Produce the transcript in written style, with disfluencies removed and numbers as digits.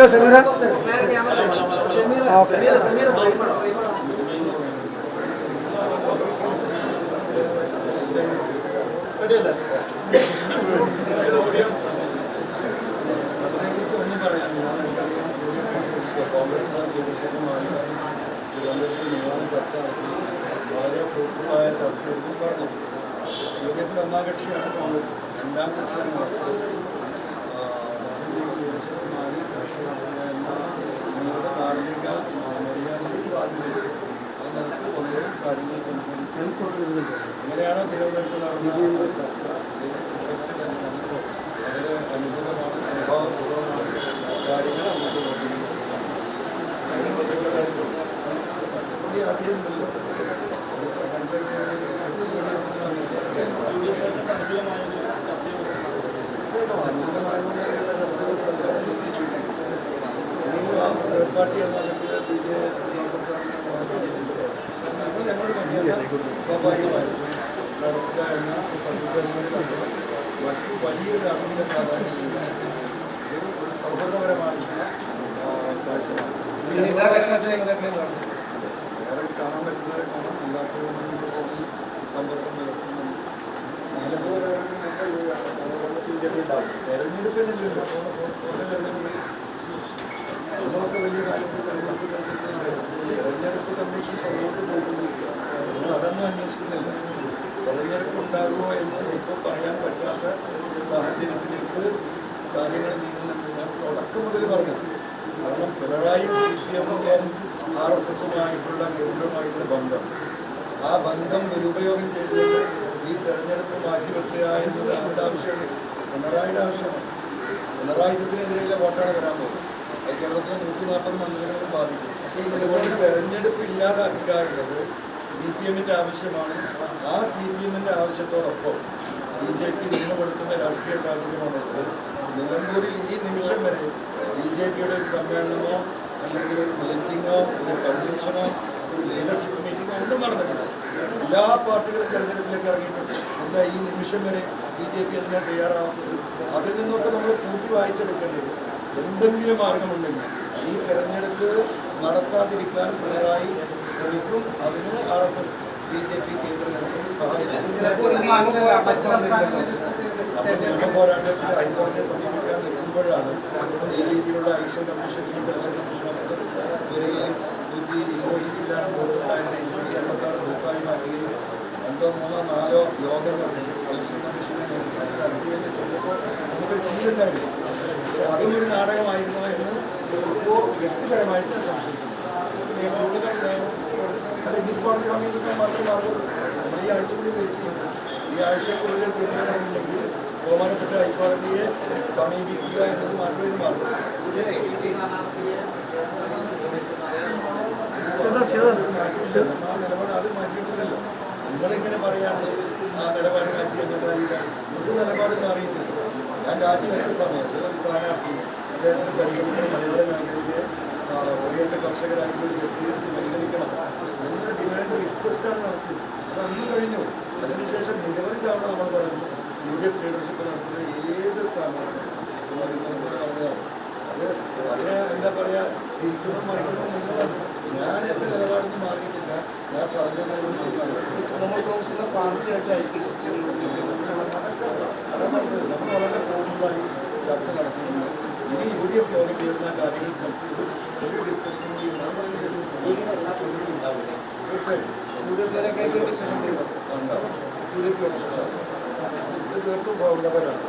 Hello Sameera. Okay. പ്രത്യേകിച്ച് ഒന്നും പറയാൻ എനിക്കറിയാം. കോൺഗ്രസ് പ്രതിഷേധമായി തിരുവനന്തപുരത്ത് നിയമന ചർച്ച നടത്തി വളരെ ഫ്രൂട്ട്ഫുള്ളായ ചർച്ചയായിരുന്നു പറഞ്ഞു. യുഡിഎഫിൻ്റെ ഒന്നാം കക്ഷിയാണ് കോൺഗ്രസ്, രണ്ടാം കക്ഷിയാണ് മുസ്ലിം ലീഗ് ലീഡർഷിപ്പുമായി ചർച്ച നടത്തുക എന്ന ഞങ്ങളുടെ ധാർമ്മിക മര്യാദയ്ക്ക് ബാധ്യതയും അത് നടത്തിക്കൊണ്ട് കാര്യങ്ങൾ സംസാരിക്കാൻ അങ്ങനെയാണ് തിരുവനന്തപുരത്ത് നടന്ന ചർച്ച. ഇത് ഇഫക്റ്റ് തന്നെയാണ്, വളരെ അനുകൂലമാണ്, അനുഭവപൂർവ്വമാണ് കാര്യങ്ങൾ അങ്ങോട്ട് നോക്കുന്നത്. പച്ചപ്പൊടി ആദ്യമുണ്ടല്ലോ, അങ്ങനത്തെ അനുകൂലമായതുകൊണ്ടുള്ള ചർച്ചകൾ സർക്കാർ ഇനി തേർഡ് പാർട്ടി എന്നതിലേക്ക് ജോസഫ് സാറിനെ ഞങ്ങളുടെ മര്യാദ സ്വാഭാവികമായും നടത്തുക എന്ന സന്ദേശങ്ങളിലാണ് മറ്റു വലിയൊരു രാഷ്ട്രീയ പ്രാധാന്യമുള്ള ഒരു സൗഹൃദപരമായിട്ടുള്ള കാഴ്ചപ്പാട്. വേറെ കാണാൻ പറ്റുന്നവരെ കാണാം, അല്ലാത്തവരുമായി സമ്പർക്കം പുലർത്തുന്നുണ്ട്. തെരഞ്ഞെടുപ്പിനല്ലോ നമ്മളൊക്കെ വലിയ കാര്യത്തിൽ തെരഞ്ഞെടുപ്പ് അറിയാം. തെരഞ്ഞെടുപ്പ് കമ്മീഷൻ പുറകോട്ട് പോയിക്കൊണ്ടിരിക്കുക. നിങ്ങൾ അതൊന്നും അന്വേഷിക്കുന്നില്ല. തെരഞ്ഞെടുപ്പ് ഉണ്ടാകുമോ എന്ന് ഇപ്പോൾ പറയാൻ പറ്റാത്ത സാഹചര്യത്തിലേക്ക് കാര്യങ്ങൾ നീങ്ങുന്നുണ്ട്. ഞാൻ തുടക്കം മുതൽ പറഞ്ഞു. കാരണം പിണറായി CPM RSSുമായിട്ടുള്ള കേന്ദ്രവുമായിട്ടുള്ള ബന്ധം, ആ ബന്ധം ദുരുപയോഗം ചെയ്തുകൊണ്ട് ഈ തെരഞ്ഞെടുപ്പ് മാറ്റിവെക്കുക എന്നത് ആരുടെ ആവശ്യമാണ്? പിണറായിയുടെ ആവശ്യമാണ്. പിണറായിസത്തിനെതിരെയുള്ള വോട്ടാണ് വരാൻ പോകുന്നത്. അത് കേരളത്തിലെ 140 മണ്ഡലങ്ങളും ബാധിക്കും. അതുകൊണ്ട് തെരഞ്ഞെടുപ്പ് ഇല്ലാതാക്കുക എന്നത് CPMൻ്റെ ആവശ്യമാണ്. ആ CPMൻ്റെ ആവശ്യത്തോടൊപ്പം BJP നിന്ന് കൊടുക്കുന്ന രാഷ്ട്രീയ സാഹചര്യമാണുള്ളത്. നിലമ്പൂരിൽ ഈ നിമിഷം വരെ BJPയുടെ ഒരു സമ്മേളനമോ അല്ലെങ്കിൽ ഒരു മീറ്റിങ്ങോ ഒരു കൺവെൻഷനോ ഒരു ലീഡർഷിപ്പ് മീറ്റിങ്ങോ ഒന്നും നടന്നിട്ടില്ല. എല്ലാ പാർട്ടികളും തെരഞ്ഞെടുപ്പിലേക്ക് ഇറങ്ങിയിട്ടുണ്ട്. എന്താ ഈ നിമിഷം വരെ BJP അതിനെ തയ്യാറാവാത്തത്? അതിൽ നിന്നൊക്കെ നമ്മൾ കൂട്ടി വായിച്ചെടുക്കേണ്ടത് എന്തെങ്കിലും മാർഗമുണ്ടെങ്കിൽ ഈ തെരഞ്ഞെടുപ്പ് നടത്താതിരിക്കാൻ പിണറായി ശ്രമിക്കും. അതിന് RSS BJP കേന്ദ്ര നേതൃത്വം സഹായിക്കും. അപ്പോൾ നിയമ പോരാട്ടത്തിൽ ഹൈക്കോടതിയെ സമീപിക്കാൻ നിൽക്കുമ്പോഴാണ് ഈ രീതിയിലുള്ള election commission, chief election commission officer വരികയും 220 ജില്ലാ ബൂത്തുണ്ടായിരുന്ന 286 ബൂത്തായി മാറ്റുകയും 2, 3, 4 യോഗങ്ങൾ ഇലക്ഷൻ കമ്മീഷന്റെ നേതൃത്വത്തിൽ നടത്തുകയും ചെയ്തപ്പോൾ നമുക്കൊരു ഫീലുണ്ടായിരുന്നു. പക്ഷെ അതും ഒരു നാടകമായിരുന്നോ എന്ന് ഇപ്പോൾ വ്യക്തിപരമായിട്ട് ഞാൻ സംശയിക്കുന്നു. ഡിസ്കോടതി സമീപിക്കാൻ മാത്രമേ മാർഗം. നമ്മൾ ഈ ആഴ്ച കൂടി വെയിറ്റ് ചെയ്യുന്നു. ഈ ആഴ്ചക്കുള്ളിൽ തീരുമാനമുണ്ടെങ്കിൽ ബഹുമാനപ്പെട്ട ഹൈക്കോടതിയെ സമീപിക്കുക എന്നത് മാത്രമേ മാർഗം. ആ നിലപാട് അത് മാറ്റിയിട്ടില്ലല്ലോ. നിങ്ങളിങ്ങനെ പറയാണ് ആ നിലപാട് മാറ്റി എന്നതായി. ഒരു നിലപാട് മാറിയിട്ടില്ല. ഞാൻ രാജിവെച്ച സമയത്ത് ഒരു സ്ഥാനാർത്ഥി അദ്ദേഹത്തിന് പരിഗണിക്കണം, മലയോര മേഖലയിലെ കുടിയേറ്റ കർഷകർ അനുകൂല വ്യക്തികൾക്ക് പരിഗണിക്കണം എന്നൊരു ഡിമാൻഡ് റിക്വസ്റ്റാണ് നടത്തിയത്. അത് അന്ന് കഴിഞ്ഞു. അതിനുശേഷം നിരവധി തവണ നമ്മൾ പറഞ്ഞു UDF ലീഡർഷിപ്പ് നടത്തുന്ന ഏത് സ്ഥാനമാണ് പറഞ്ഞതാണ്. അത് അതിനെ എന്താ പറയുക, തിരിക്കുന്നതും മറിക്കുന്നതും നിങ്ങളാണ്. ഞാൻ എൻ്റെ നിലപാടൊന്നും മാറിയിട്ടില്ല. ഞാൻ പറഞ്ഞതൊന്നും അതാ പറഞ്ഞത്. നമ്മൾ വളരെ ഫ്രൂട്ട്ഫുള്ളായി ചർച്ച നടത്തുന്നുണ്ട്. ഇനി UDF യോഗം ചെയ്യുന്ന കാര്യങ്ങൾ ചർച്ച ചെയ്ത് ഒരു ഡിസ്കഷൻ കൂടി ഉണ്ടാവും. ഇത് തീർത്തും സൗഹൃദപരമാണ്.